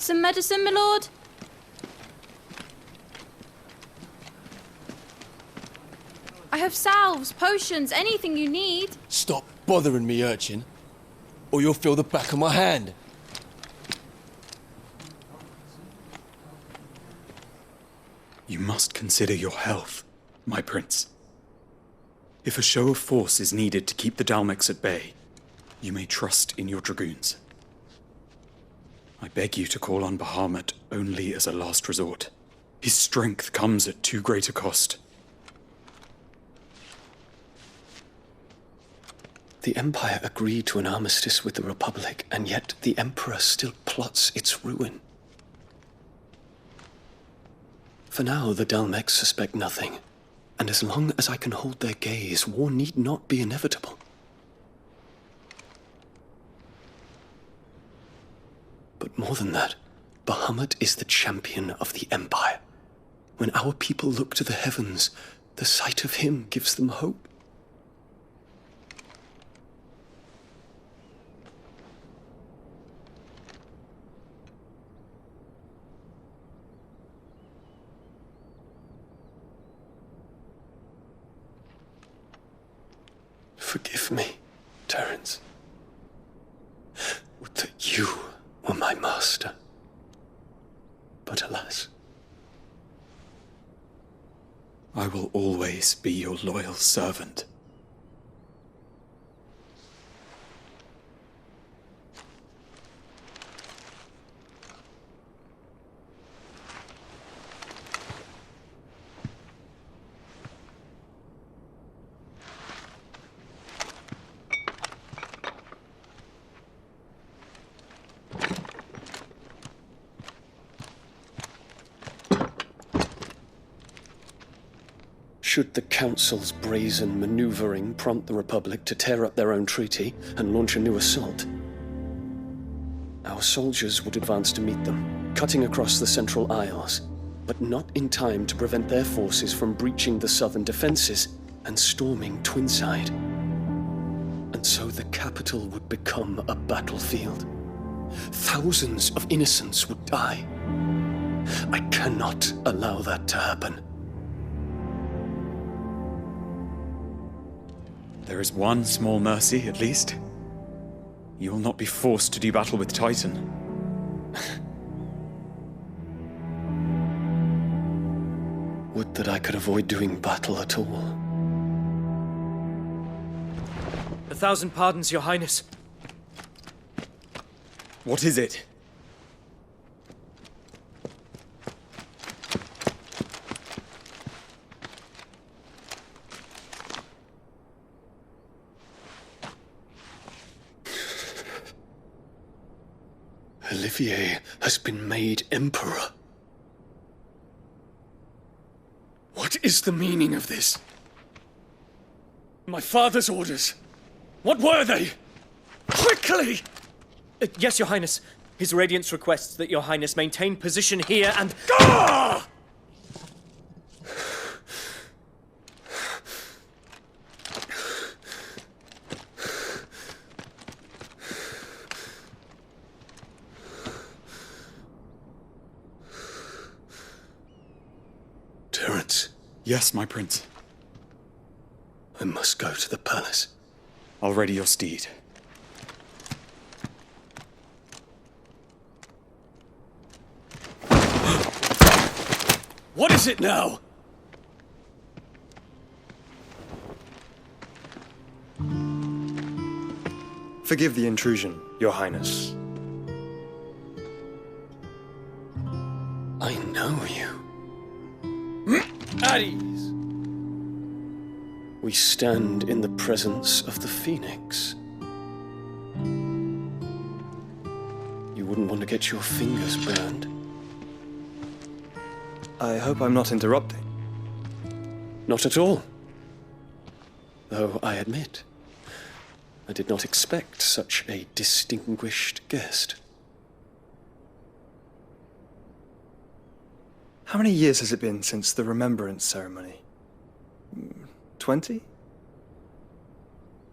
Some medicine, my lord? I have salves, potions, anything you need. Stop bothering me, urchin, or you'll feel the back of my hand. You must consider your health, my prince. If a show of force is needed to keep the Dalmex at bay, you may trust in your dragoons. I beg you to call on Bahamut only as a last resort. His strength comes at too great a cost. The Empire agreed to an armistice with the Republic, and yet the Emperor still plots its ruin. For now, the Dalmex suspect nothing, and as long as I can hold their gaze, war need not be inevitable. But more than that, Bahamut is the champion of the Empire. When our people look to the heavens, the sight of him gives them hope. Forgive me, Terence. Would that you were my master. But alas. I will always be your loyal servant. Should the Council's brazen maneuvering prompt the Republic to tear up their own treaty and launch a new assault, our soldiers would advance to meet them, cutting across the Central Isles, but not in time to prevent their forces from breaching the southern defenses and storming Twinside. And so the capital would become a battlefield. Thousands of innocents would die. I cannot allow that to happen. There is one small mercy, at least. You will not be forced to do battle with Titan. Would that I could avoid doing battle at all. 1,000 pardons, Your Highness. What is it? Olivier has been made Emperor. What is the meaning of this? My father's orders. What were they? Quickly! Yes, Your Highness. His Radiance requests that Your Highness maintain position here and... Ah! Terence, Yes, my prince. I must go to the palace. I'll ready your steed. What is it now? Forgive the intrusion, Your Highness. I know you. At ease. We stand in the presence of the Phoenix. You wouldn't want to get your fingers burned. I hope I'm not interrupting. Not at all. Though I admit, I did not expect such a distinguished guest. How many years has it been since the Remembrance ceremony? 20?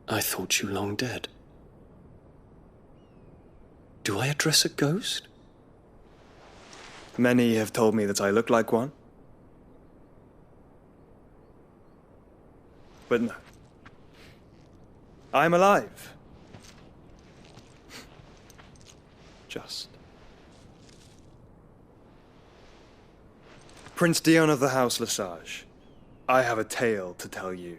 I thought you long dead. Do I address a ghost? Many have told me that I look like one. But no. I'm alive. Just. Prince Dion of the House Lesage, I have a tale to tell you.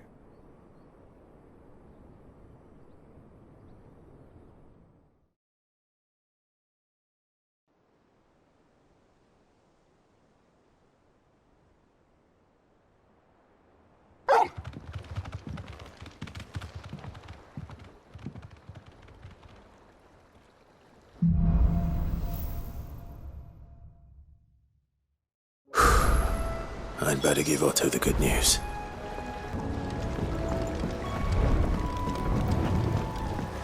I'd better give Otto the good news.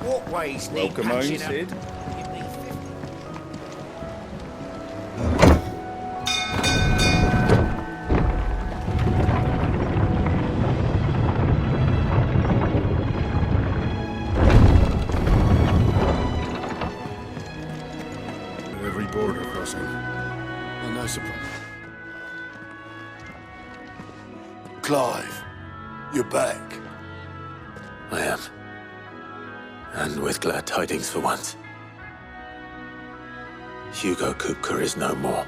What ways need Welcome home, patching up? Sid. At every border crossing. Oh, no surprise. Clive, you're back. I am. And with glad tidings for once. Hugo Kupka is no more.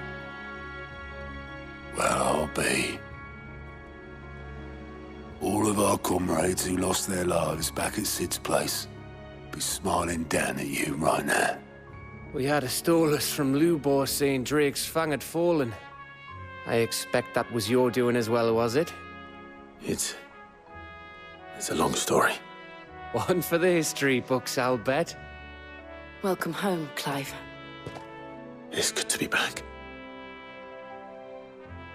Well, I'll be. All of our comrades who lost their lives back at Sid's place be smiling down at you right now. We had a stolus from Lubor saying Drake's fang had fallen. I expect that was your doing as well, was it? It's a long story. One for the history books, I'll bet. Welcome home, Clive. It's good to be back.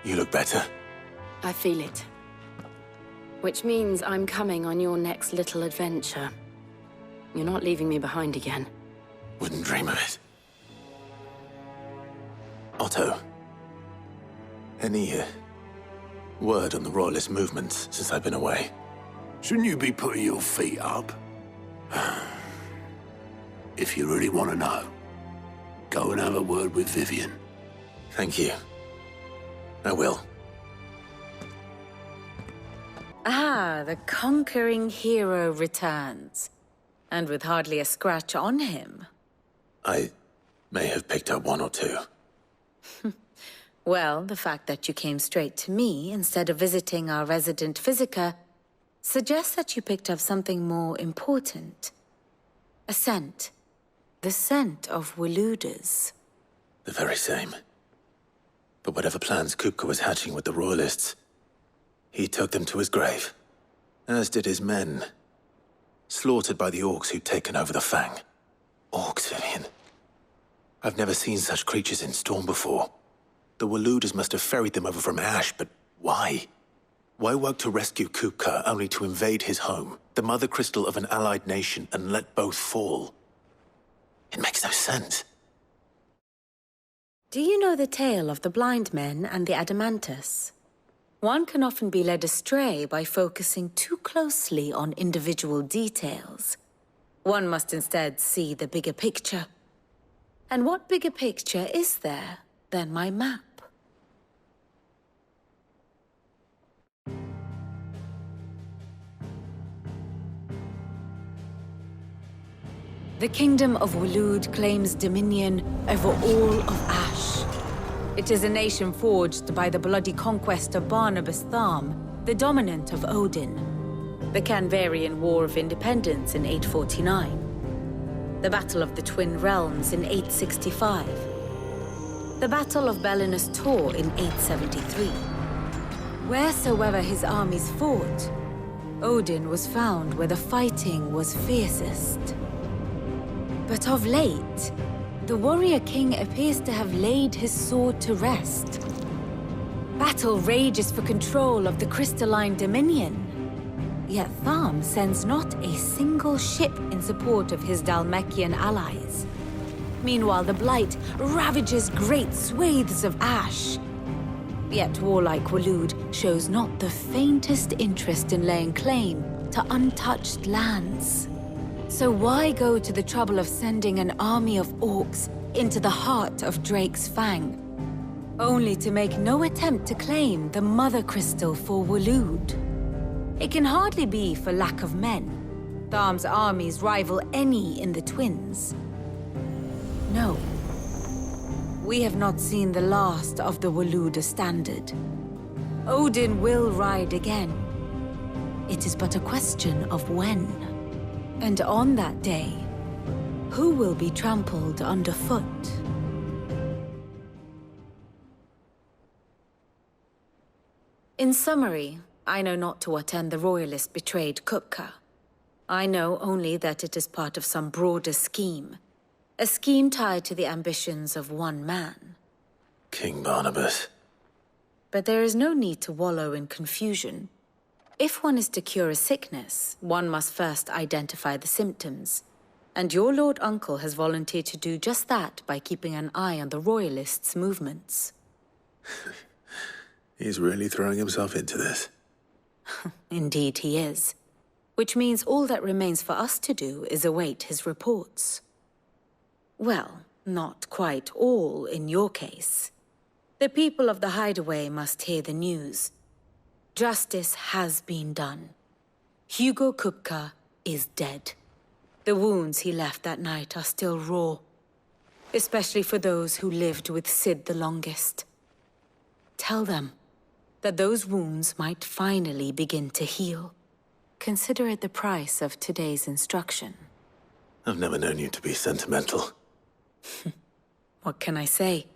You look better. I feel it. Which means I'm coming on your next little adventure. You're not leaving me behind again. Wouldn't dream of it. Otto. Any word on the Royalist movement since I've been away? Shouldn't you be putting your feet up? If you really want to know, go and have a word with Vivian. Thank you. I will. Ah, the conquering hero returns. And with hardly a scratch on him. I may have picked up one or two. Well, the fact that you came straight to me instead of visiting our resident physiker suggests that you picked up something more important. A scent. The scent of Waludas. The very same. But whatever plans Kupka was hatching with the Royalists, he took them to his grave. As did his men. Slaughtered by the orcs who'd taken over the Fang. Orcs, Vivian. I've never seen such creatures in Storm before. The Waludas must have ferried them over from Ash, but why? Why work to rescue Kupka only to invade his home, the mother crystal of an allied nation, and let both fall? It makes no sense. Do you know the tale of the blind men and the Adamantus? One can often be led astray by focusing too closely on individual details. One must instead see the bigger picture. And what bigger picture is there than my map? The Kingdom of Waloed claims dominion over all of Ash. It is a nation forged by the bloody conquest of Barnabas Tharm, the dominant of Odin. The Canvarian War of Independence in 849. The Battle of the Twin Realms in 865. The Battle of Belinus Tor in 873. Wheresoever his armies fought, Odin was found where the fighting was fiercest. But of late, the warrior king appears to have laid his sword to rest. Battle rages for control of the crystalline dominion. Yet Tharm sends not a single ship in support of his Dhalmekian allies. Meanwhile, the Blight ravages great swathes of Ash. Yet warlike Waloed shows not the faintest interest in laying claim to untouched lands. So why go to the trouble of sending an army of orcs into the heart of Drake's Fang? only to make no attempt to claim the Mother Crystal for Waloed. It can hardly be for lack of men. Tharm's armies rival any in the Twins. No. We have not seen the last of the Waloed standard. Odin will ride again. It is but a question of when. And on that day, who will be trampled underfoot? In summary, I know not to what end the Royalists betrayed Kupka. I know only that it is part of some broader scheme. A scheme tied to the ambitions of one man. King Barnabas. But there is no need to wallow in confusion. If one is to cure a sickness, one must first identify the symptoms. And your Lord Uncle has volunteered to do just that by keeping an eye on the Royalists' movements. He's really throwing himself into this. Indeed he is. Which means all that remains for us to do is await his reports. Well, not quite all in your case. The people of the Hideaway must hear the news. Justice has been done. Hugo Kupka is dead. The wounds he left that night are still raw, especially for those who lived with Sid the longest. Tell them that those wounds might finally begin to heal. Consider it the price of today's instruction. I've never known you to be sentimental. What can I say?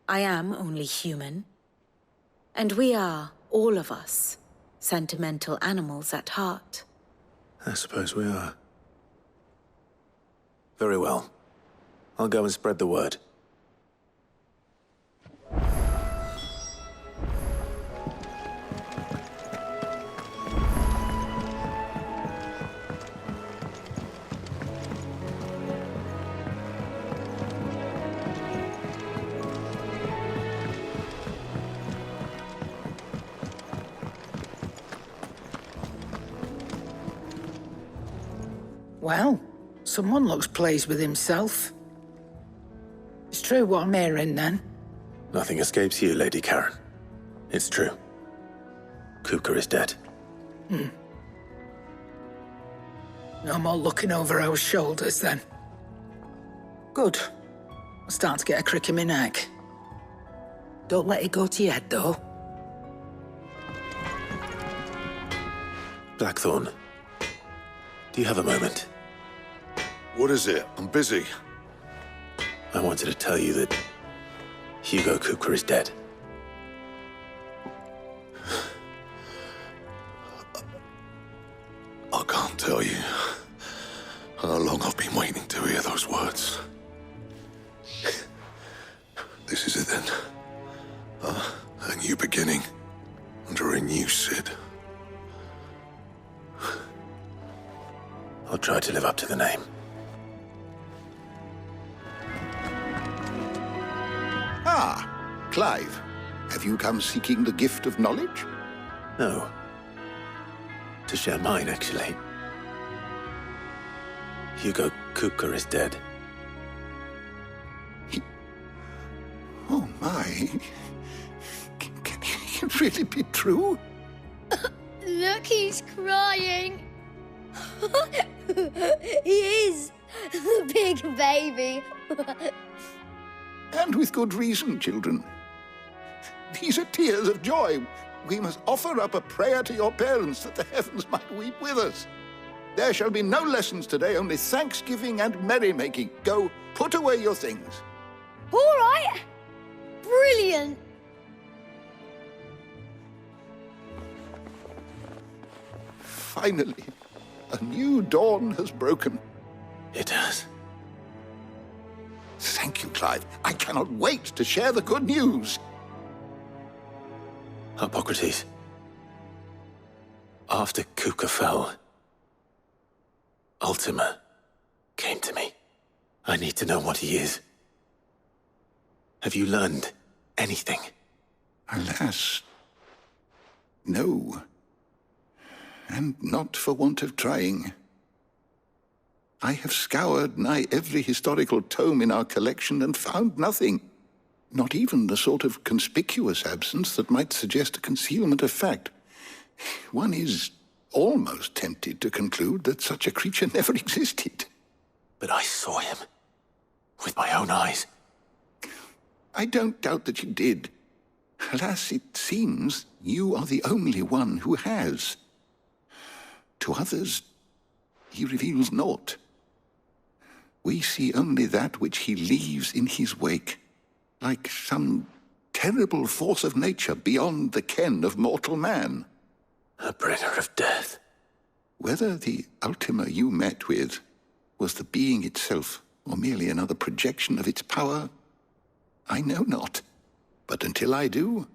I am only human. And we are, all of us, sentimental animals at heart. I suppose we are. Very well. I'll go and spread the word. Well, someone looks pleased with himself. It's true what I'm hearing, then? Nothing escapes you, Lady Karen. It's true. Kupka is dead. No more looking over our shoulders, then. Good. I'm starting to get a crick in my neck. Don't let it go to your head, though. Blackthorn, do you have a moment? What is it? I'm busy. I wanted to tell you that Hugo Kupka is dead. I can't tell you how long I've been waiting to hear those words. This is it then. A new beginning under a new Sid. I'll try to live up to the name. Ah, Clive. Have you come seeking the gift of knowledge? No. To share mine, actually. Hugo Kupka is dead. Oh, my. Can it really be true? Look, he's crying. He is. The big baby. And with good reason, children. These are tears of joy. We must offer up a prayer to your parents that the heavens might weep with us. There shall be no lessons today, only thanksgiving and merrymaking. Go, put away your things. All right. Brilliant. Finally, a new dawn has broken. It has. Thank you, Clive. I cannot wait to share the good news. Hippocrates. After Kupka fell, Ultima came to me. I need to know what he is. Have you learned anything? Alas, no. And not for want of trying. I have scoured nigh every historical tome in our collection and found nothing. Not even the sort of conspicuous absence that might suggest a concealment of fact. One is almost tempted to conclude that such a creature never existed. But I saw him. With my own eyes. I don't doubt that you did. Alas, it seems you are the only one who has. To others, he reveals naught. We see only that which he leaves in his wake, like some terrible force of nature beyond the ken of mortal man. A bringer of death. Whether the Ultima you met with was the being itself, or merely another projection of its power, I know not. But until I do,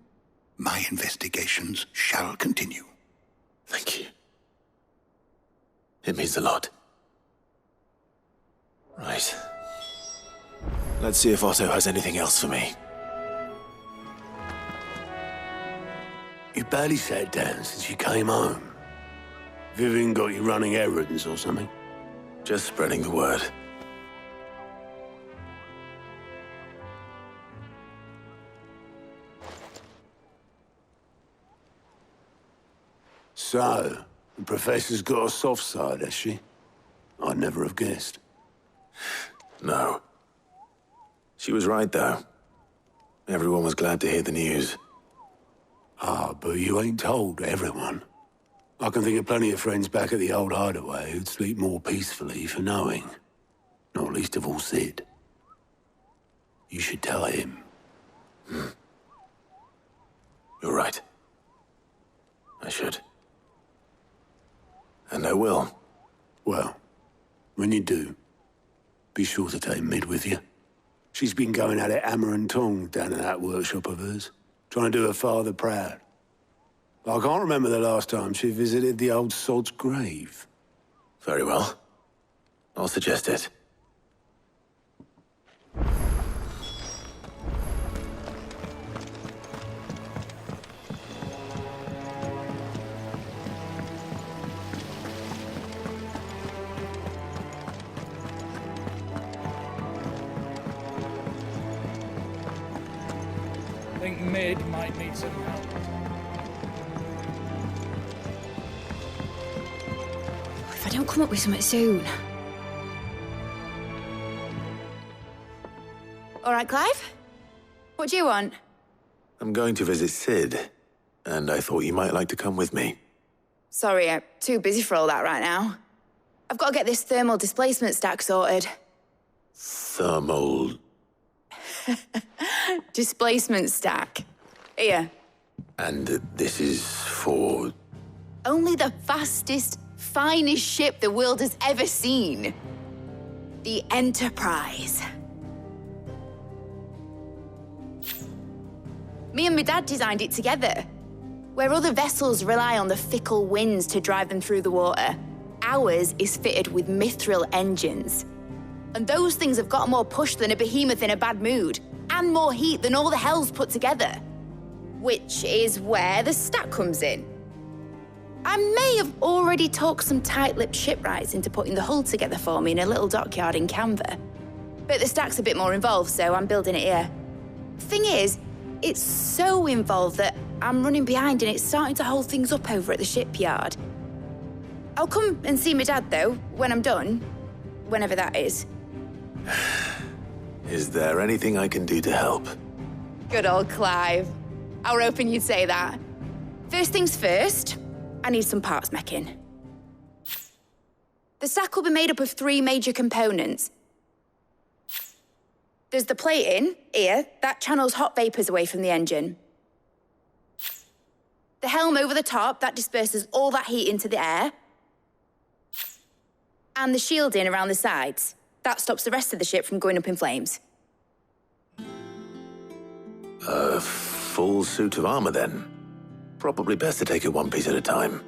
my investigations shall continue. Thank you. It means a lot. Right. Let's see if Otto has anything else for me. You barely sat down since you came home. Vivian got you running errands or something? Just spreading the word. So, the Professor's got a soft side, has she? I'd never have guessed. No. She was right, though. Everyone was glad to hear the news. Ah, but you ain't told everyone. I can think of plenty of friends back at the old hideaway who'd sleep more peacefully for knowing. Not least of all Sid. You should tell him. You're right. I should. And I will. Well, when you do, be sure to take Mid with you. She's been going at it hammer and tongs down in that workshop of hers, trying to do her father proud. I can't remember the last time she visited the old sod's grave. Very well. I'll suggest it. I think Mid might need some help. If I don't come up with something soon. All right, Clive? What do you want? I'm going to visit Sid, and I thought you might like to come with me. Sorry, I'm too busy for all that right now. I've got to get this thermal displacement stack sorted. Thermal... Displacement stack. Here. And this is for... Only the fastest, finest ship the world has ever seen. The Enterprise. Me and my dad designed it together. Where other vessels rely on the fickle winds to drive them through the water, ours is fitted with mithril engines. And those things have got more push than a behemoth in a bad mood, and more heat than all the hells put together. Which is where the stack comes in. I may have already talked some tight-lipped shipwrights into putting the hull together for me in a little dockyard in Canva. But the stack's a bit more involved, so I'm building it here. Thing is, it's so involved that I'm running behind and it's starting to hold things up over at the shipyard. I'll come and see my dad, though, when I'm done. Whenever that is. Is there anything I can do to help? Good old Clive. I were hoping you'd say that. First things first, I need some parts meching. The stack will be made up of 3 major components. There's the plating, here, that channels hot vapors away from the engine. The helm over the top, that disperses all that heat into the air. And the shielding around the sides. That stops the rest of the ship from going up in flames. A full suit of armor, then. Probably best to take it one piece at a time.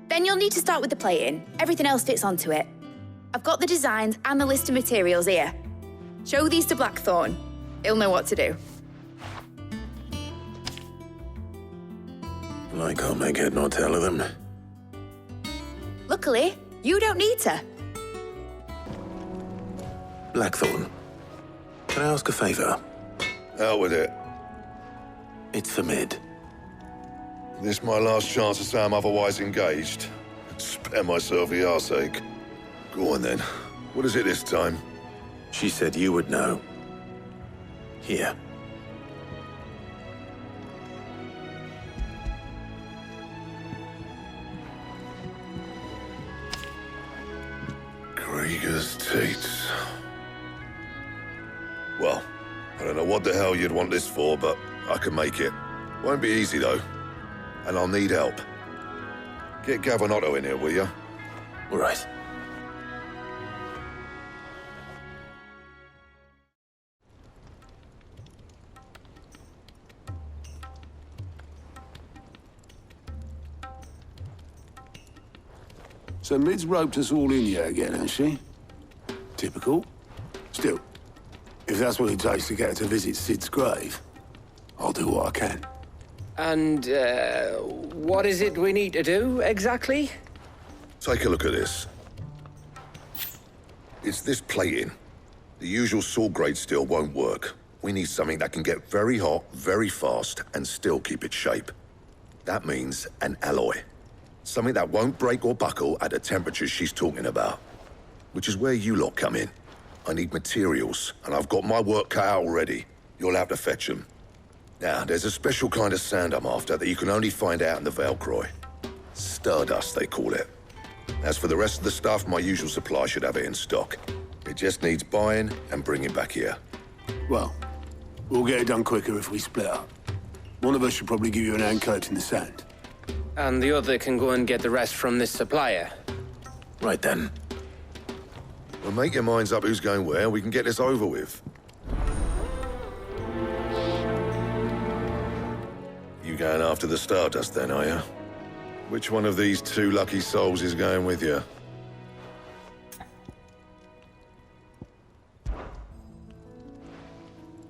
Then you'll need to start with the plating. Everything else fits onto it. I've got the designs and the list of materials here. Show these to Blackthorn. He'll know what to do. I can't make head nor tail of them. Luckily, you don't need to. Blackthorn, can I ask a favor? Out with it. It's for Mid. This my last chance to say I'm otherwise engaged. Spare myself the arseache. Go on then. What is it this time? She said you would know. Here. Krieger's Tates. Well, I don't know what the hell you'd want this for, but I can make it. Won't be easy, though. And I'll need help. Get Gav and Otto in here, will you? All right. So Mid's roped us all in here again, has she? Typical. Still, if that's what it takes to get her to visit Sid's grave, I'll do what I can. And, what is it we need to do, exactly? Take a look at this. It's this plating. The usual saw-grade steel won't work. We need something that can get very hot, very fast, and still keep its shape. That means an alloy. Something that won't break or buckle at the temperatures she's talking about. Which is where you lot come in. I need materials, and I've got my work cut out already. You'll have to fetch them. Now, there's a special kind of sand I'm after that you can only find out in the Velcroy. Stardust, they call it. As for the rest of the stuff, my usual supply should have it in stock. It just needs buying and bringing back here. Well, we'll get it done quicker if we split up. One of us should probably give you an hand coat in the sand. And the other can go and get the rest from this supplier. Right then. Well, make your minds up who's going where, we can get this over with. You going after the Stardust then, are you? Which one of these two lucky souls is going with you?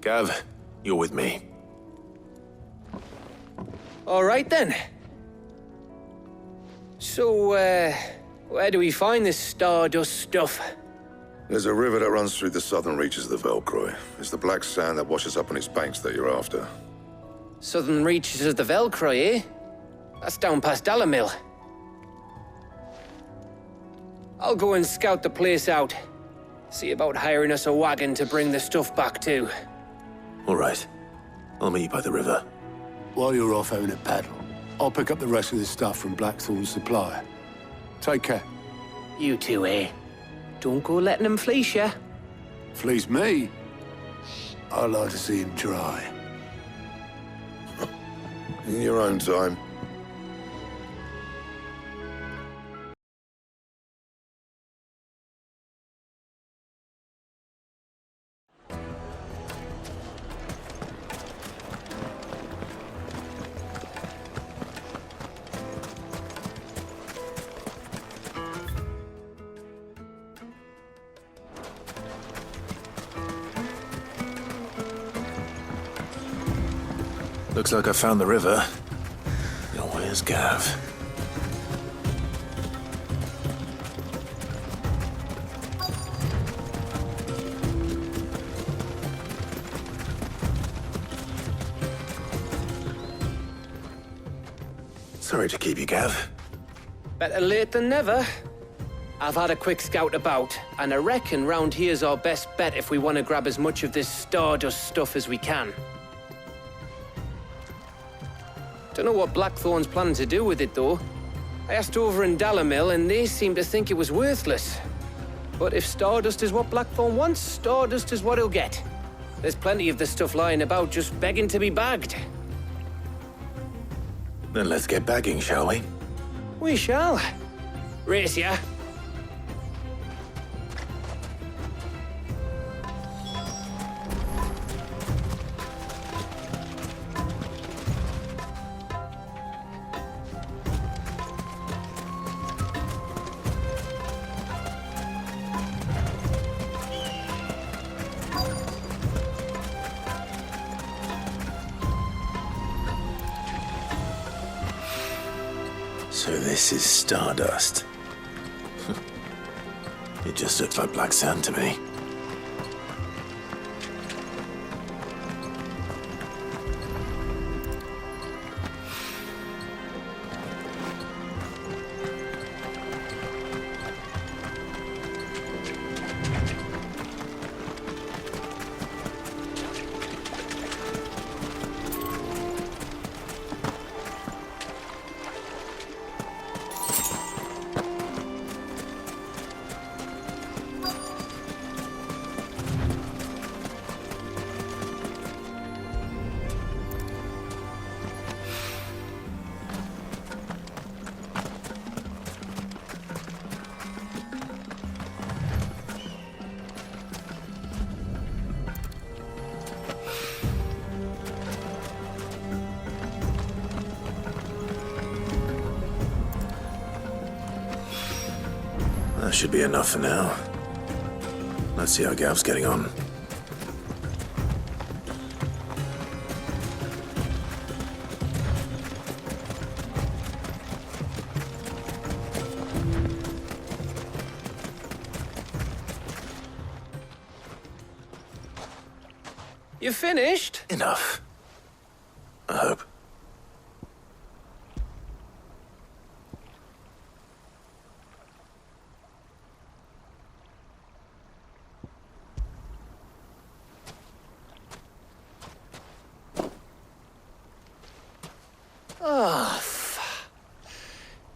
Gav, you're with me. All right then. So, where do we find this Stardust stuff? There's a river that runs through the southern reaches of the Velcroy. It's the black sand that washes up on its banks that you're after. Southern reaches of the Velcroy, eh? That's down past Dalamil. I'll go and scout the place out. See about hiring us a wagon to bring the stuff back to. All right. I'll meet you by the river. While you're off having a paddle, I'll pick up the rest of the stuff from Blackthorn's supplier. Take care. You two, eh? Don't go letting him fleece ya. Fleece me? I'd like to see him try. In your own time. Looks like I found the river. Now where's Gav? Sorry to keep you, Gav. Better late than never. I've had a quick scout about, and I reckon round here's our best bet if we want to grab as much of this Stardust stuff as we can. Don't know what Blackthorn's planning to do with it, though. I asked over in Dalamil, and they seem to think it was worthless. But if Stardust is what Blackthorn wants, Stardust is what he'll get. There's plenty of the stuff lying about just begging to be bagged. Then let's get bagging, shall we? We shall. Race ya. So this is Stardust. It just looks like black sand to me. That should be enough for now. Let's see how Gav's getting on. You finished? Enough. I hope. Oh,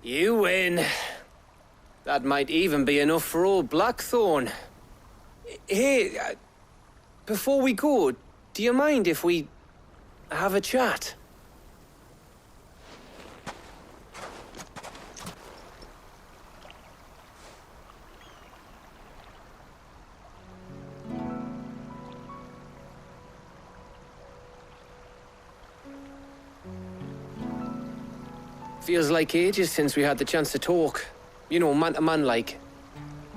you win. That might even be enough for old Blackthorn. Hey, before we go, do you mind if we have a chat? Feels like ages since we had the chance to talk. You know, man to man like.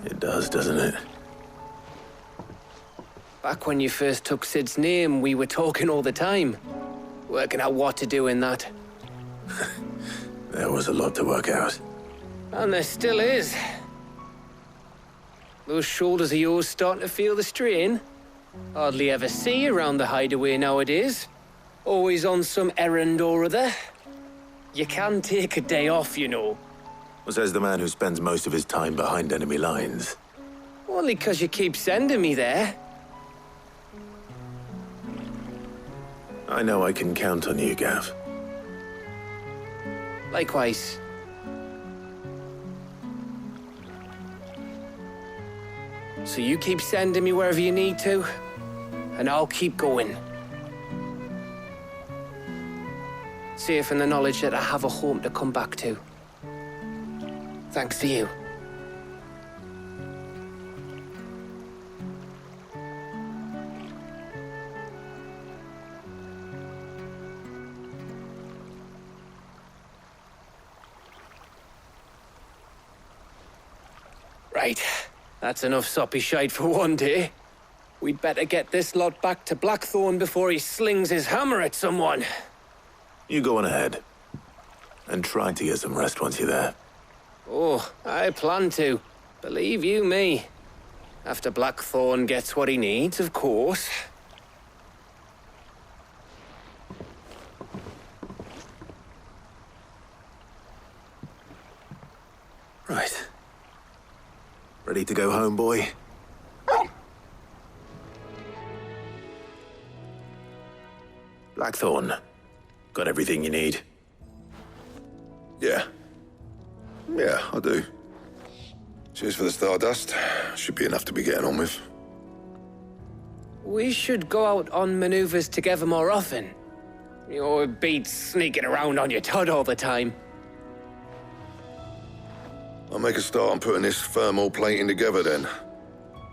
It does, doesn't it? Back when you first took Sid's name, we were talking all the time. Working out what to do in that. There was a lot to work out. And there still is. Those shoulders of yours starting to feel the strain. Hardly ever see you around the hideaway nowadays. Always on some errand or other. You can take a day off, you know. Well, says the man who spends most of his time behind enemy lines. Only 'cause you keep sending me there. I know I can count on you, Gav. Likewise. So you keep sending me wherever you need to, and I'll keep going. Safe in the knowledge that I have a home to come back to. Thanks to you. Right, that's enough soppy shite for one day. We'd better get this lot back to Blackthorn before he slings his hammer at someone. You go on ahead. And try to get some rest once you're there. Oh, I plan to. Believe you me. After Blackthorn gets what he needs, of course. Right. Ready to go home, boy? Blackthorn. Got everything you need? Yeah. Yeah, I do. Cheers for the stardust. Should be enough to be getting on with. We should go out on maneuvers together more often. You know, it beats sneaking around on your Todd all the time. I'll make a start on putting this thermal plating together then.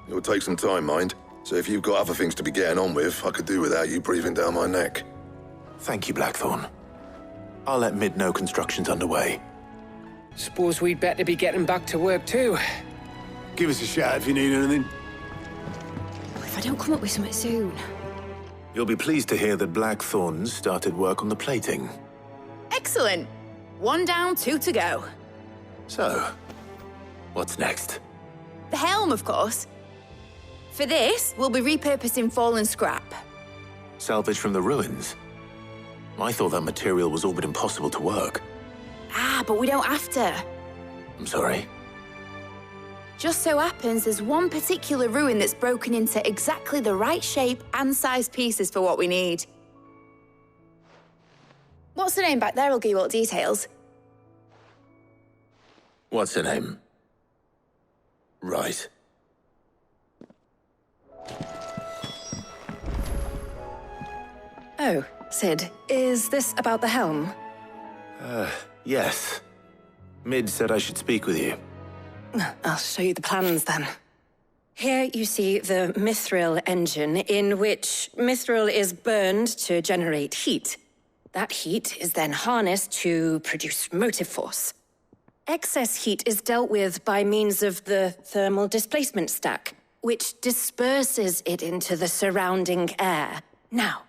It will take some time, mind. So if you've got other things to be getting on with, I could do without you breathing down my neck. Thank you, Blackthorn. I'll let Mid know construction's underway. Suppose we'd better be getting back to work too. Give us a shout if you need anything. If I don't come up with something soon. You'll be pleased to hear that Blackthorn started work on the plating. Excellent. 1 down, 2 to go. So, what's next? The helm, of course. For this, we'll be repurposing fallen scrap. Salvage from the ruins? I thought that material was all but impossible to work. Ah, but we don't have to. I'm sorry. Just so happens there's one particular ruin that's broken into exactly the right shape and size pieces for what we need. What's the name back there? I'll give you all the details. What's her name? Right. Oh, Sid, is this about the helm? Yes. Mid said I should speak with you. I'll show you the plans then. Here you see the mithril engine, in which mithril is burned to generate heat. That heat is then harnessed to produce motive force. excess heat is dealt with by means of the thermal displacement stack, which disperses it into the surrounding air. Now,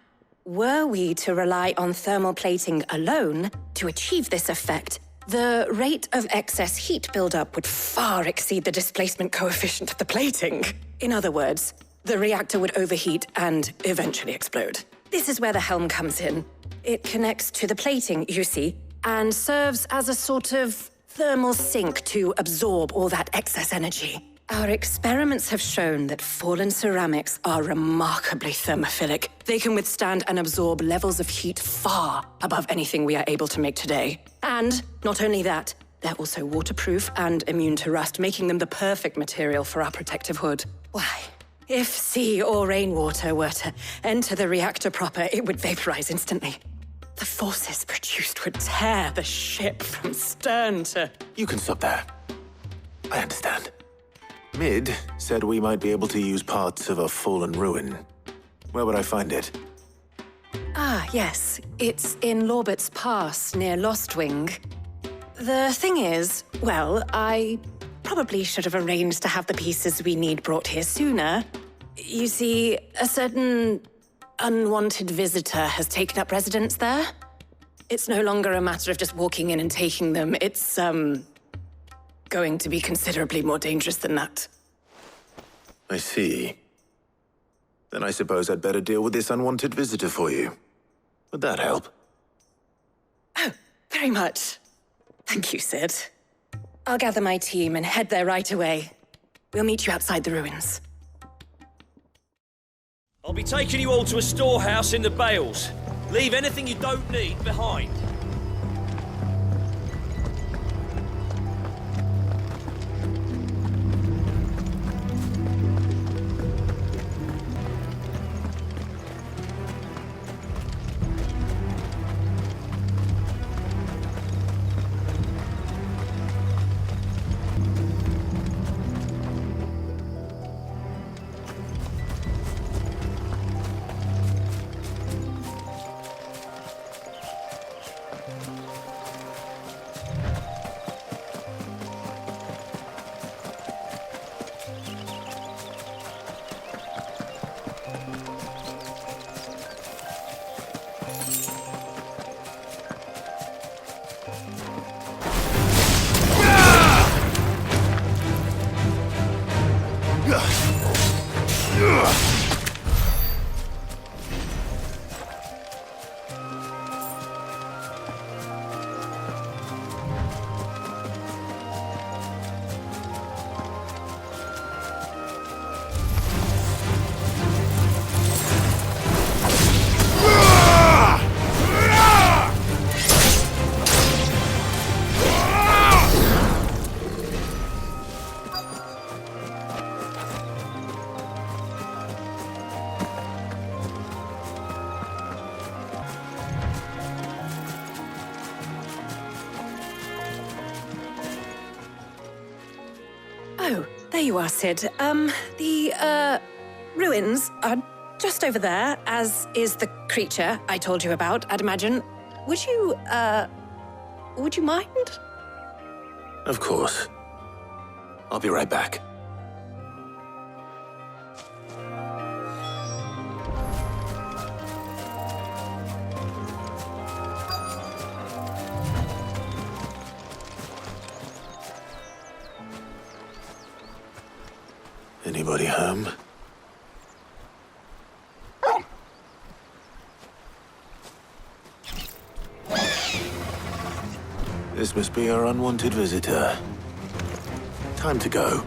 were we to rely on thermal plating alone to achieve this effect, the rate of excess heat buildup would far exceed the displacement coefficient of the plating. In other words, the reactor would overheat and eventually explode. This is where the helm comes in. It connects to the plating, you see, and serves as a sort of thermal sink to absorb all that excess energy. Our experiments have shown that fallen ceramics are remarkably thermophilic. They can withstand and absorb levels of heat far above anything we are able to make today. And not only that, they're also waterproof and immune to rust, making them the perfect material for our protective hood. Why, if sea or rainwater were to enter the reactor proper, it would vaporize instantly. The forces produced would tear the ship from stern to... You can stop there. I understand. Mid said we might be able to use parts of a fallen ruin. Where would I find it? Ah, yes. It's in Lorbert's Pass, near Lostwing. The thing is, well, I probably should have arranged to have the pieces we need brought here sooner. You see, a certain unwanted visitor has taken up residence there. It's no longer a matter of just walking in and taking them. It's, going to be considerably more dangerous than that. I see. Then I suppose I'd better deal with this unwanted visitor for you. Would that help? Oh, very much. Thank you, Sid. I'll gather my team and head there right away. We'll meet you outside the ruins. I'll be taking you all to a storehouse in the Bales. Leave anything you don't need behind. Oh, there you are, Sid. The ruins are just over there, as is the creature I told you about, I'd imagine. Would you mind? Of course. I'll be right back. Anybody home? This must be our unwanted visitor. Time to go.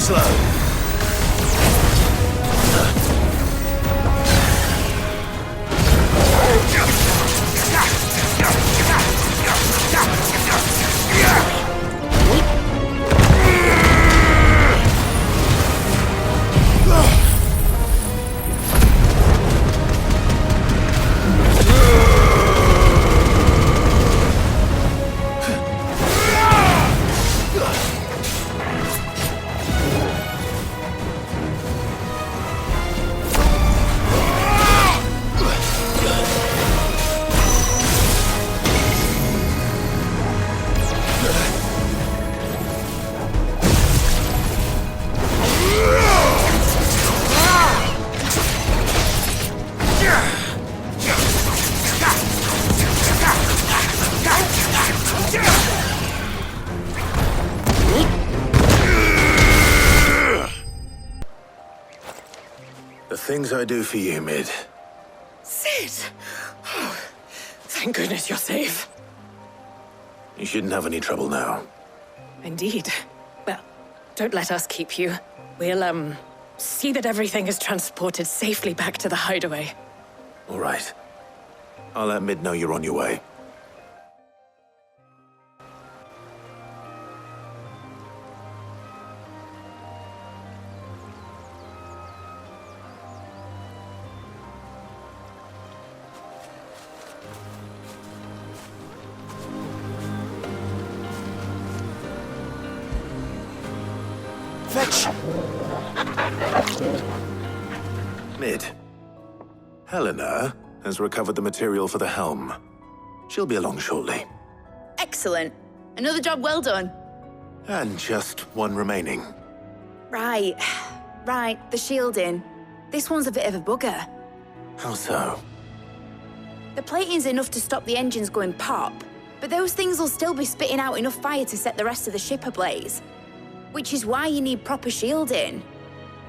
slow. Things I do for you, Mid. Sid! Oh, thank goodness you're safe. You shouldn't have any trouble now. Indeed. Well, don't let us keep you. We'll, see that everything is transported safely back to the hideaway. All right. I'll let Mid know you're on your way. Mid. Helena has recovered the material for the helm. She'll be along shortly. Excellent. Another job well done. And just one remaining. Right. The shielding. This one's a bit of a bugger. How so? The plating's enough to stop the engines going pop, but those things will still be spitting out enough fire to set the rest of the ship ablaze. Which is why you need proper shielding.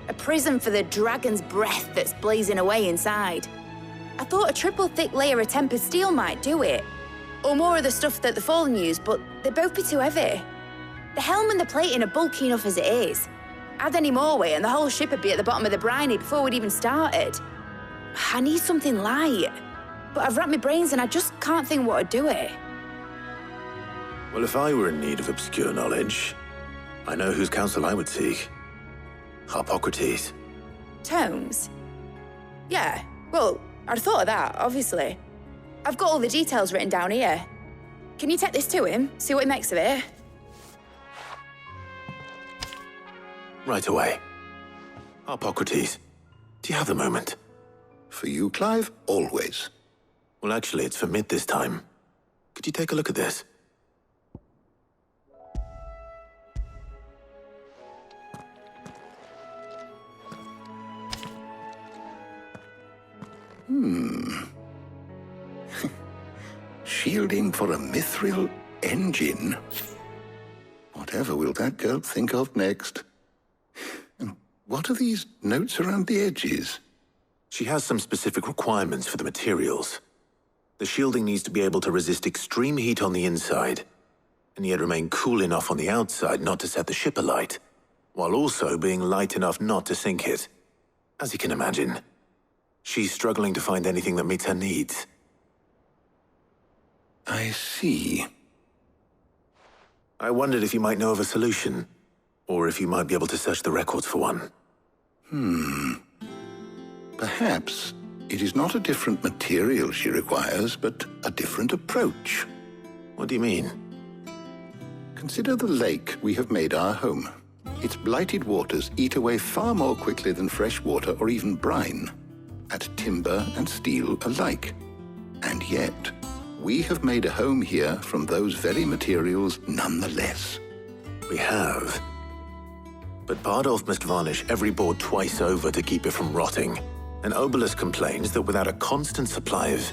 A prism for the dragon's breath that's blazing away inside. I thought a triple thick layer of tempered steel might do it. Or more of the stuff that the Fallen use, but they'd both be too heavy. The helm and the plating are bulky enough as it is. Add any more weight and the whole ship would be at the bottom of the briny before we'd even started. I need something light. But I've racked my brains and I just can't think what would do it. Well, if I were in need of obscure knowledge, I know whose counsel I would seek. Harpocrates. Tomes? Yeah, well, I'd thought of that, obviously. I've got all the details written down here. Can you take this to him, see what he makes of it? Right away. Harpocrates, do you have the moment? For you, Clive, always. Well, actually, it's for Mid this time. Could you take a look at this? Shielding for a mithril engine? Whatever will that girl think of next? And what are these notes around the edges? She has some specific requirements for the materials. The shielding needs to be able to resist extreme heat on the inside, and yet remain cool enough on the outside not to set the ship alight, while also being light enough not to sink it. As you can imagine, she's struggling to find anything that meets her needs. I see. I wondered if you might know of a solution, or if you might be able to search the records for one. Perhaps it is not a different material she requires, but a different approach. What do you mean? Consider the lake we have made our home. Its blighted waters eat away far more quickly than fresh water or even brine, at timber and steel alike. And yet, we have made a home here from those very materials nonetheless. We have. But Bardolph must varnish every board twice over to keep it from rotting. And Obelus complains that without a constant supply of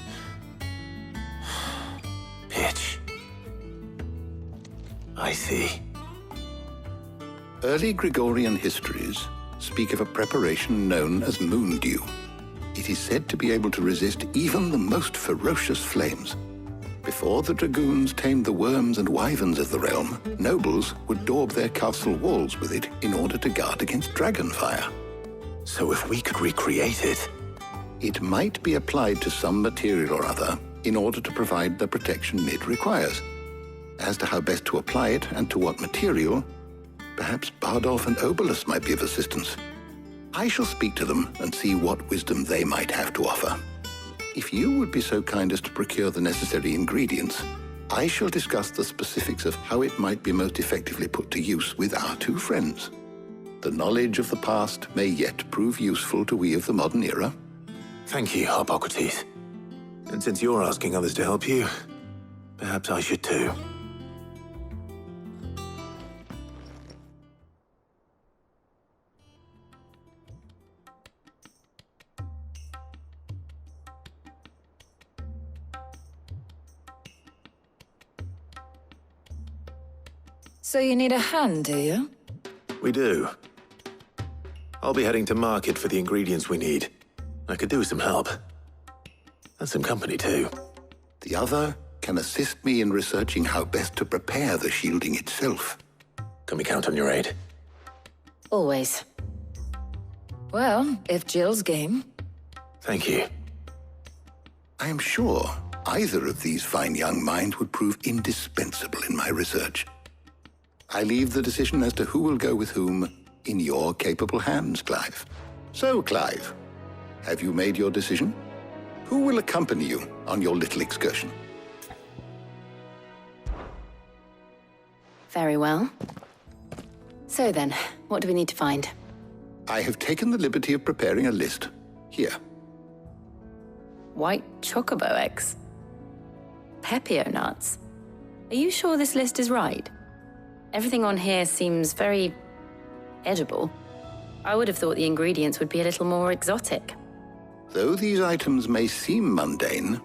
pitch. I see. Early Gregorian histories speak of a preparation known as moon dew. It is said to be able to resist even the most ferocious flames. Before the dragoons tamed the worms and wyverns of the realm, nobles would daub their castle walls with it in order to guard against dragon fire. So if we could recreate it... It might be applied to some material or other in order to provide the protection Mid requires. As to how best to apply it and to what material, perhaps Bardolph and Obolus might be of assistance. I shall speak to them and see what wisdom they might have to offer. If you would be so kind as to procure the necessary ingredients, I shall discuss the specifics of how it might be most effectively put to use with our two friends. The knowledge of the past may yet prove useful to we of the modern era. Thank you, Hippocrates. And since you're asking others to help you, perhaps I should too. So you need a hand, do you? We do. I'll be heading to market for the ingredients we need. I could do with some help. And some company, too. The other can assist me in researching how best to prepare the shielding itself. Can we count on your aid? Always. Well, if Jill's game. Thank you. I am sure either of these fine young minds would prove indispensable in my research. I leave the decision as to who will go with whom in your capable hands, Clive. So, Clive, have you made your decision? Who will accompany you on your little excursion? Very well. So then, what do we need to find? I have taken the liberty of preparing a list. Here. White chocobo eggs. Pepio nuts. Are you sure this list is right? Everything on here seems very edible. I would have thought the ingredients would be a little more exotic. Though these items may seem mundane,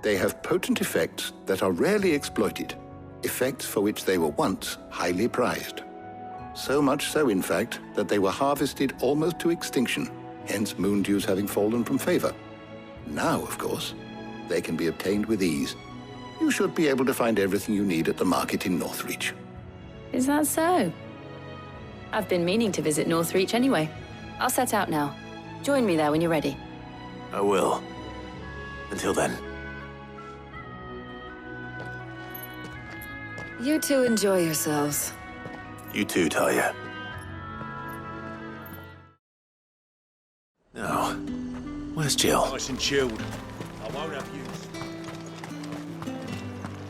they have potent effects that are rarely exploited, effects for which they were once highly prized. So much so, in fact, that they were harvested almost to extinction, hence moon dews having fallen from favor. Now, of course, they can be obtained with ease. You should be able to find everything you need at the market in Northreach. Is that so? I've been meaning to visit Northreach anyway. I'll set out now. Join me there when you're ready. I will. Until then. You two enjoy yourselves. You too, Talia. Now, where's Jill? Nice and chilled. I won't have use.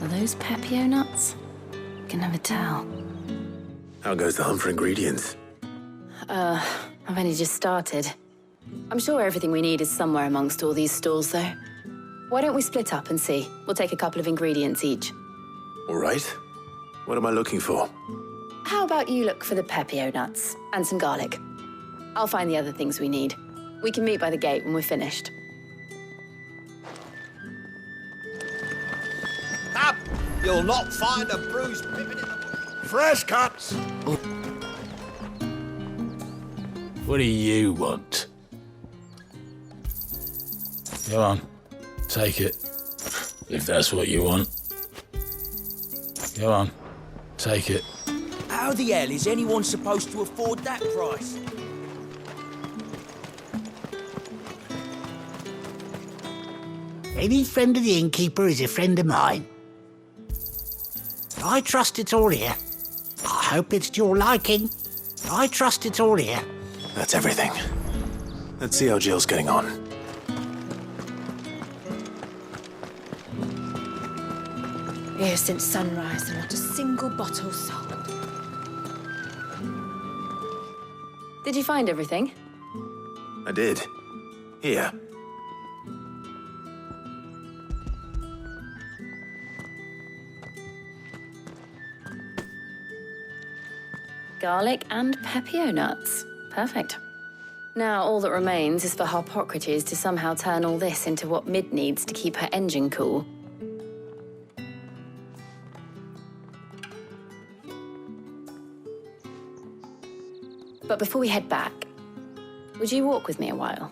Are those Pepio nuts? Can never tell. How goes the hunt for ingredients? I've only just started. I'm sure everything we need is somewhere amongst all these stalls, though. Why don't we split up and see? We'll take a couple of ingredients each. All right. What am I looking for? How about you look for the Pepio nuts and some garlic? I'll find the other things we need. We can meet by the gate when we're finished. Up! You'll not find a bruised pippin in the... Fresh cuts! What do you want? Go on, take it. If that's what you want. Go on, take it. How the hell is anyone supposed to afford that price? Any friend of the innkeeper is a friend of mine. I trust it's all here. I hope it's to your liking. I trust it's all here. That's everything. Let's see how Jill's getting on. Here since sunrise and not a single bottle sold. Did you find everything? I did. Here. Garlic and Pepio nuts. Perfect. Now all that remains is for Hippocrates to somehow turn all this into what Mid needs to keep her engine cool. But before we head back, would you walk with me a while?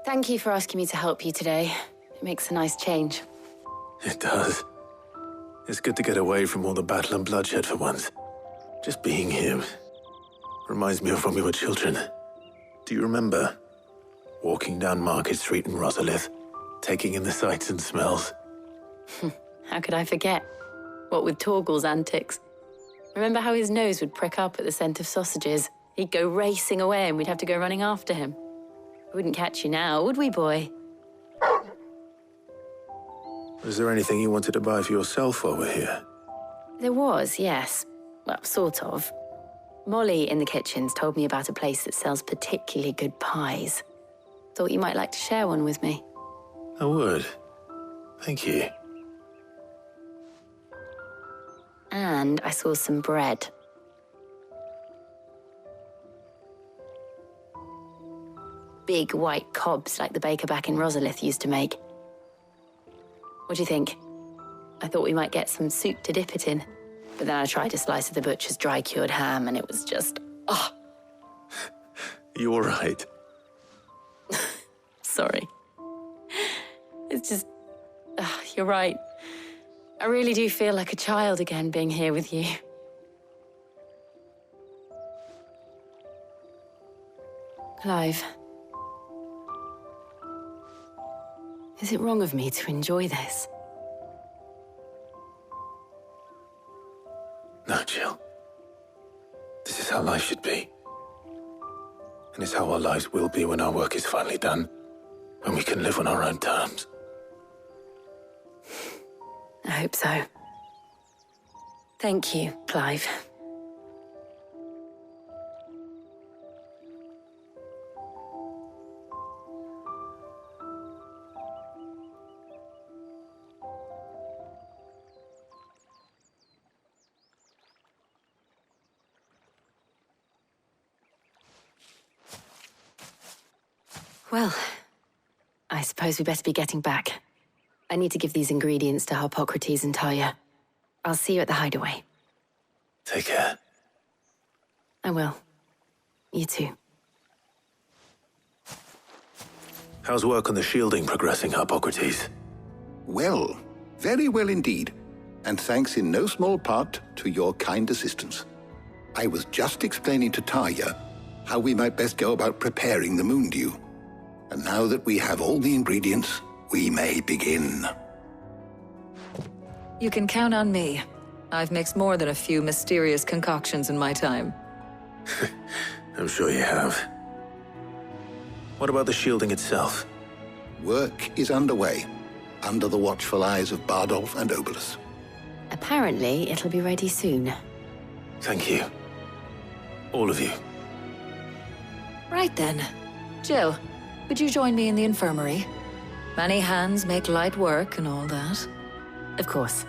Thank you for asking me to help you today. It makes a nice change. It does. It's good to get away from all the battle and bloodshed for once. Just being here reminds me of when we were children. Do you remember? Walking down Market Street in Rosalith, taking in the sights and smells. How could I forget? What with Torgal's antics. Remember how his nose would prick up at the scent of sausages? He'd go racing away and we'd have to go running after him. We wouldn't catch you now, would we, boy? Was there anything you wanted to buy for yourself while we're here? There was, yes. Well, sort of. Molly in the kitchens told me about a place that sells particularly good pies. Thought you might like to share one with me. I would. Thank you. And I saw some bread. Big white cobs like the baker back in Rosalith used to make. What do you think? I thought we might get some soup to dip it in. But then I tried a slice of the butcher's dry-cured ham and it was just... oh! You all right? Sorry. It's just... you're right. I really do feel like a child again being here with you. Clive. Is it wrong of me to enjoy this? No, Jill. This is how life should be. And it's how our lives will be when our work is finally done. When we can live on our own terms. I hope so. Thank you, Clive. Well, I suppose we better be getting back. I need to give these ingredients to Harpocrates and Tarja. I'll see you at the hideaway. Take care. I will. You too. How's work on the shielding progressing, Harpocrates? Well, very well indeed. And thanks in no small part to your kind assistance. I was just explaining to Tarja how we might best go about preparing the moon dew. And now that we have all the ingredients, we may begin. You can count on me. I've mixed more than a few mysterious concoctions in my time. I'm sure you have. What about the shielding itself? Work is underway, under the watchful eyes of Bardolph and Obolus. Apparently, it'll be ready soon. Thank you. All of you. Right then. Jill, would you join me in the infirmary? Many hands make light work and all that. Of course.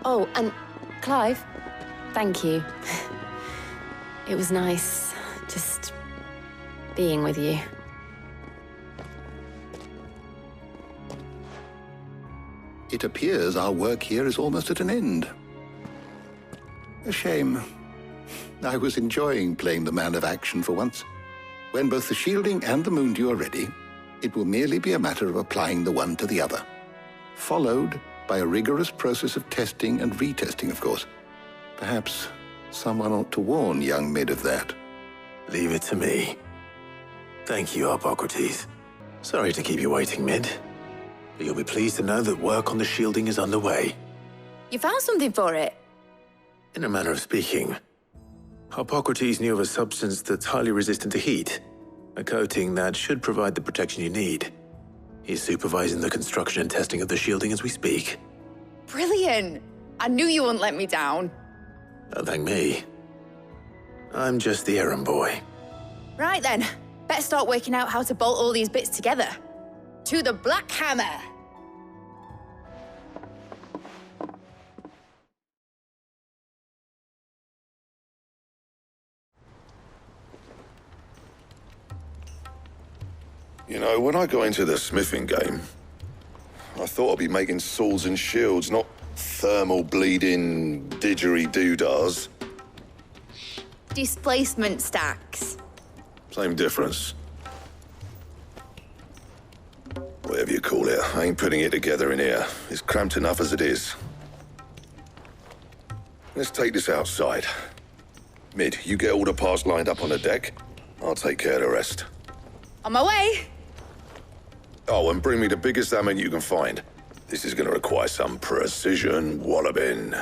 Oh, and Clive, thank you. It was nice just being with you. It appears our work here is almost at an end. A shame. I was enjoying playing the man of action for once. When both the shielding and the moon dew are ready, it will merely be a matter of applying the one to the other. Followed by a rigorous process of testing and retesting, of course. Perhaps someone ought to warn young Mid of that. Leave it to me. Thank you, Harpocrates. Sorry to keep you waiting, Mid. But you'll be pleased to know that work on the shielding is underway. You found something for it? In a manner of speaking. Harpocrates knew of a substance that's highly resistant to heat. A coating that should provide the protection you need. He's supervising the construction and testing of the shielding as we speak. Brilliant! I knew you wouldn't let me down. Don't thank me. I'm just the errand boy. Right then, better start working out how to bolt all these bits together. To the Black Hammer! You know, when I got into the smithing game, I thought I'd be making swords and shields, not thermal bleeding didgeridoo-dahs. Displacement stacks. Same difference. Whatever you call it, I ain't putting it together in here. It's cramped enough as it is. Let's take this outside. Mid, you get all the parts lined up on the deck. I'll take care of the rest. On my way. Oh, and bring me the biggest hammer you can find. This is going to require some precision walloping.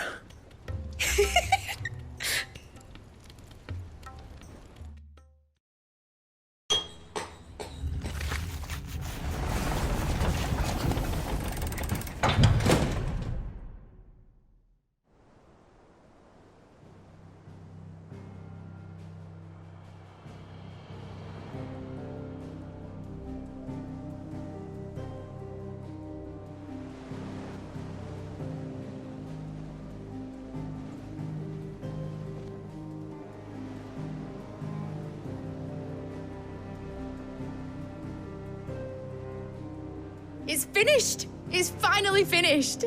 It's finished! It's finally finished!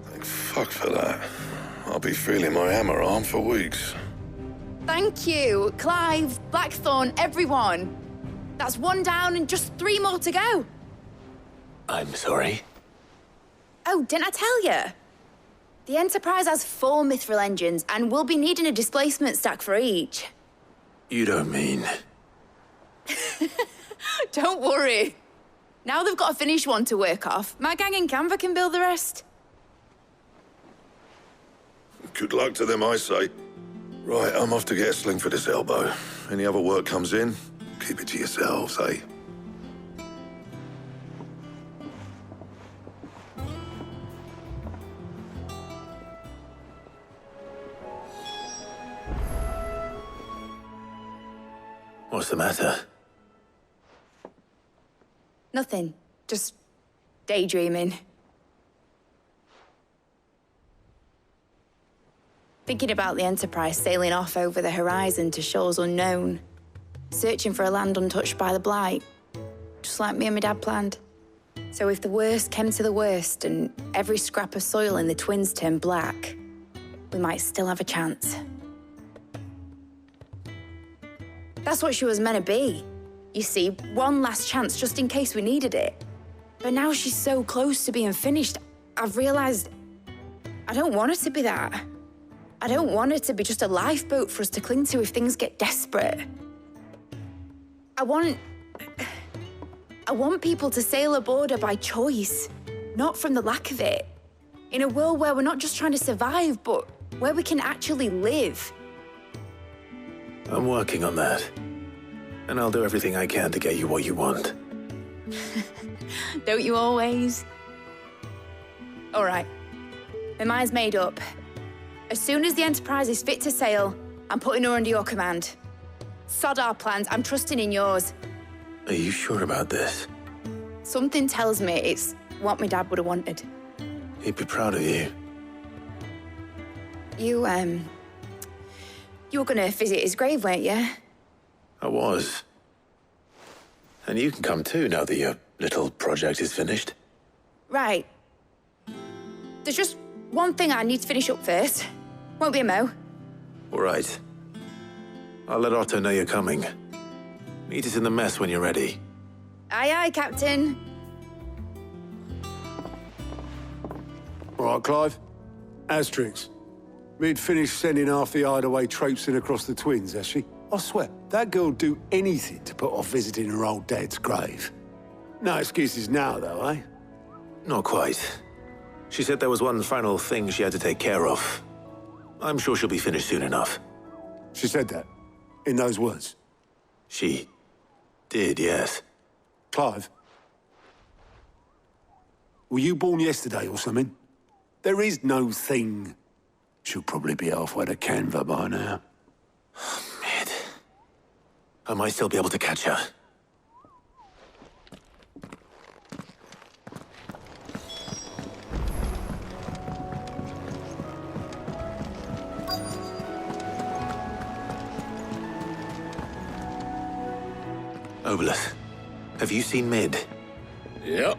Thank fuck for that. I'll be feeling my hammer arm for weeks. Thank you, Clive, Blackthorn, everyone. That's one down and just 3 more to go. I'm sorry. Oh, didn't I tell you? The Enterprise has 4 mithril engines, and we'll be needing a displacement stack for each. You don't mean... Don't worry. Now they've got a finished one to work off. My gang in Canva can build the rest. Good luck to them, I say. Right, I'm off to get a sling for this elbow. Any other work comes in, keep it to yourselves, eh? What's the matter? Nothing. Just daydreaming. Thinking about the Enterprise sailing off over the horizon to shores unknown, searching for a land untouched by the Blight, just like me and my dad planned. So if the worst came to the worst and every scrap of soil in the Twins turned black, we might still have a chance. That's what she was meant to be. You see, one last chance just in case we needed it. But now she's so close to being finished, I've realized I don't want her to be that. I don't want her to be just a lifeboat for us to cling to if things get desperate. I want people to sail aboard her by choice, not from the lack of it. In a world where we're not just trying to survive, but where we can actually live. I'm working on that. And I'll do everything I can to get you what you want. Don't you always? All right. My mind's made up. As soon as the Enterprise is fit to sail, I'm putting her under your command. Sod our plans, I'm trusting in yours. Are you sure about this? Something tells me it's what my dad would have wanted. He'd be proud of you. You were gonna visit his grave, weren't you? I was. And you can come too now that your little project is finished. Right. There's just one thing I need to finish up first. Won't be a mo. All right. I'll let Otto know you're coming. Meet us in the mess when you're ready. Aye, aye, Captain. All right, Clive. Asterix. We'd finished sending half the hideaway traipsing across the Twins, has she? I swear, that girl'd do anything to put off visiting her old dad's grave. No excuses now, though, eh? Not quite. She said there was one final thing she had to take care of. I'm sure she'll be finished soon enough. She said that? In those words? She did, yes. Clive? Were you born yesterday or something? There is no thing. She'll probably be halfway to Canva by now. Mid. I might still be able to catch her. Obolus, have you seen Mid? Yep.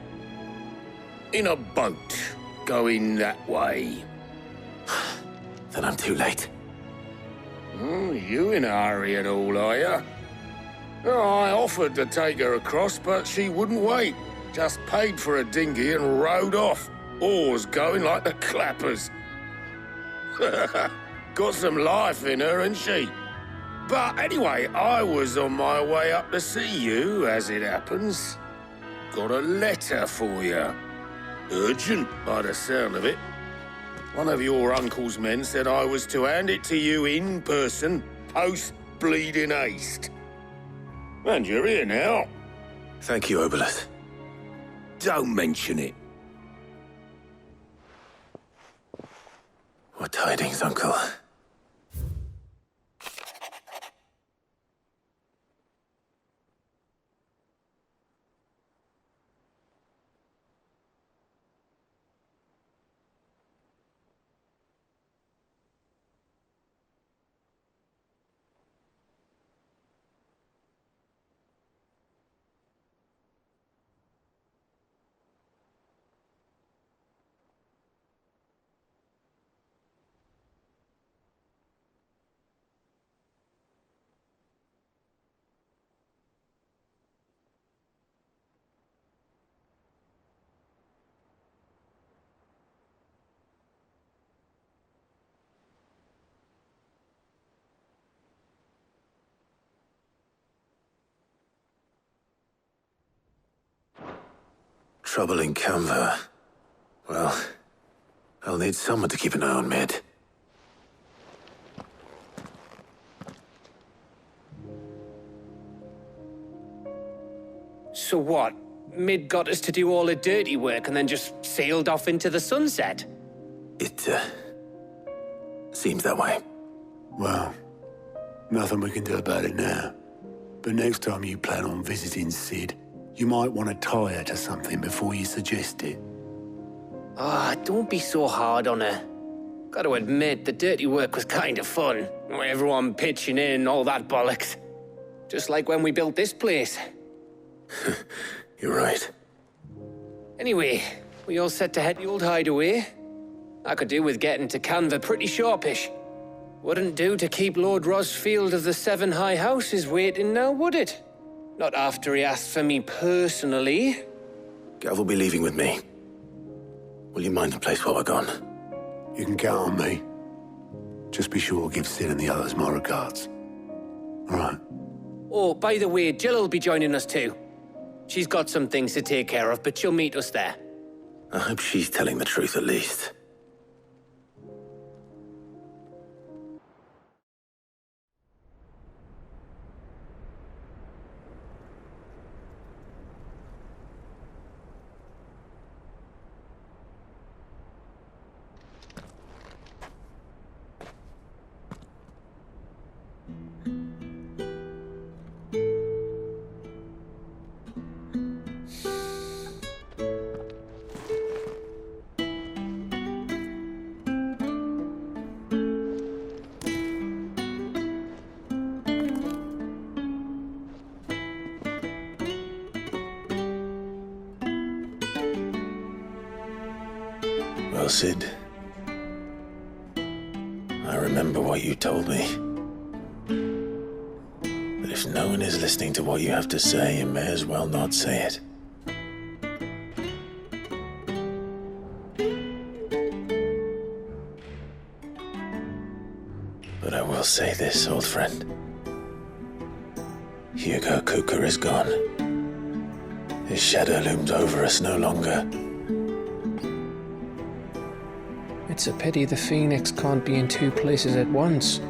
In a boat, going that way. Then I'm too late. Oh, you in a hurry and all, are you? Oh, I offered to take her across, but she wouldn't wait. Just paid for a dinghy and rowed off. Oars going like the clappers. Got some life in her, ain't she? But anyway, I was on my way up to see you, as it happens. Got a letter for you. Urgent, by the sound of it. One of your uncle's men said I was to hand it to you in person, post-bleeding haste. And you're here now. Thank you, Obolus. Don't mention it. What tidings, Uncle? Trouble in Canva. Well, I'll need someone to keep an eye on Mid. So what? Mid got us to do all the dirty work and then just sailed off into the sunset? It, seems that way. Well, nothing we can do about it now. But next time you plan on visiting Sid, you might want to tie her to something before you suggest it. Ah, don't be so hard on her. Got to admit, the dirty work was kind of fun. Everyone pitching in, all that bollocks. Just like when we built this place. You're right. Anyway, we all set to head the old hideaway. I could do with getting to Canva pretty sharpish. Wouldn't do to keep Lord Rosfield of the Seven High Houses waiting now, would it? Not after he asked for me personally. Gav will be leaving with me. Will you mind the place while we're gone? You can count on me. Just be sure to give Sid and the others my regards. All right. Oh, by the way, Jill will be joining us too. She's got some things to take care of, but she'll meet us there. I hope she's telling the truth at least. Well, Sid, I remember what you told me. That if no one is listening to what you have to say, you may as well not say it. But I will say this, old friend. Hugo Kuka is gone. His shadow looms over us no longer. It's a pity the Phoenix can't be in two places at once.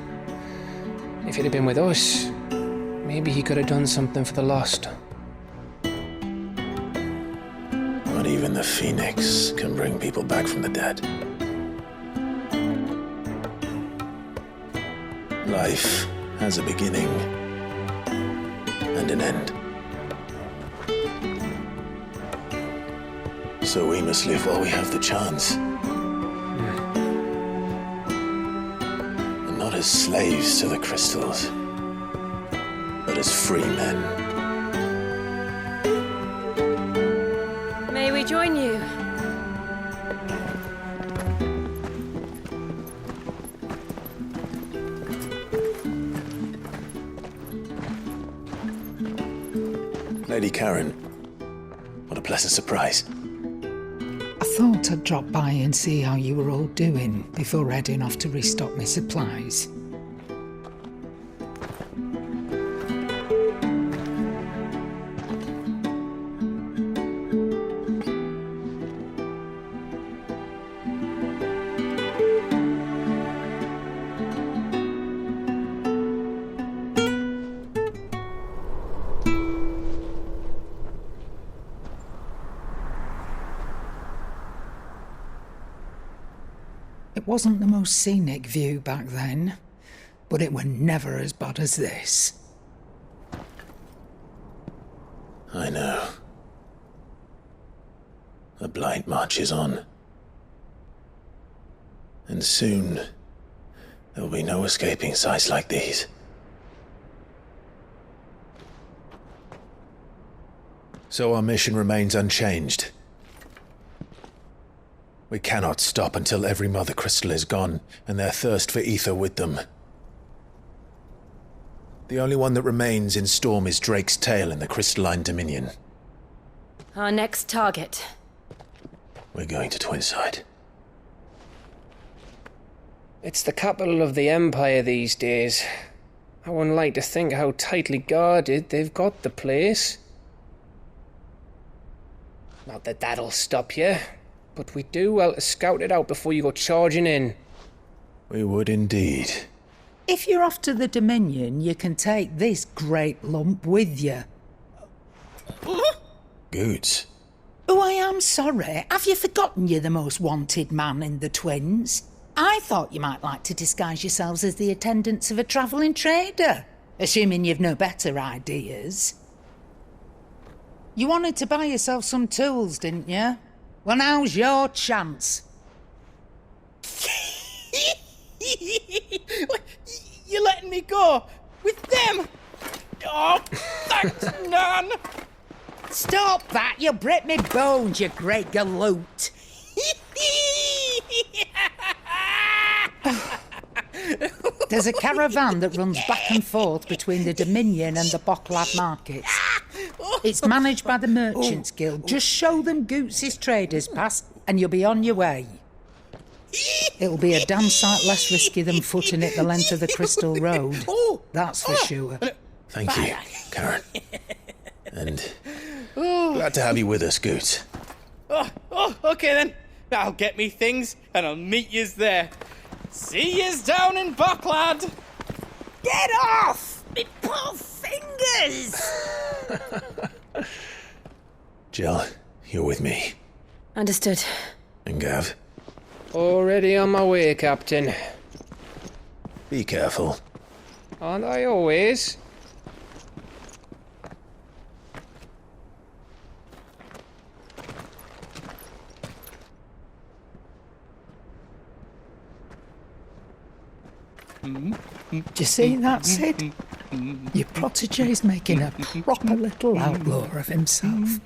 If he'd have been with us, maybe he could have done something for the lost. Not even the Phoenix can bring people back from the dead. Life has a beginning and an end. So we must live while we have the chance. And not as slaves to the crystals, but as free men. May we join you? Lady Karen, what a pleasant surprise. I thought I'd drop by and see how you were all doing before heading off to restock my supplies. It wasn't the most scenic view back then, but it were never as bad as this. I know. The blight marches on. And soon, there will be no escaping sights like these. So our mission remains unchanged. We cannot stop until every Mother Crystal is gone, and their thirst for ether with them. The only one that remains in Storm is Drake's tail in the Crystalline Dominion. Our next target. We're going to Twinside. It's the capital of the Empire these days. I wouldn't like to think how tightly guarded they've got the place. Not that that'll stop you, but we'd do well to scout it out before you go charging in. We would indeed. If you're off to the Dominion, you can take this great lump with you. Goods. Oh, I am sorry. Have you forgotten you're the most wanted man in the Twins? I thought you might like to disguise yourselves as the attendants of a travelling trader, assuming you've no better ideas. You wanted to buy yourself some tools, didn't you? Well, now's your chance. You're letting me go? With them? Oh, thanks, Nan! Stop that! You'll break me bones, you great galoot! There's a caravan that runs back and forth between the Dominion and the Bocklad markets. It's managed by the Merchants Guild. Just show them Goots' traders pass and you'll be on your way. It'll be a damn sight less risky than footing it the length of the Crystal Road. That's for sure. Thank you, Karen. And glad to have you with us, Goots. Okay then. I'll get me things and I'll meet yous there. See yous down in Bocklad. Get off! Me poor fingers! Jill, you're with me. Understood. And Gav? Already on my way, Captain. Be careful. Aren't I always? Do you see that, Sid? Your protege's making a proper little outlaw of himself.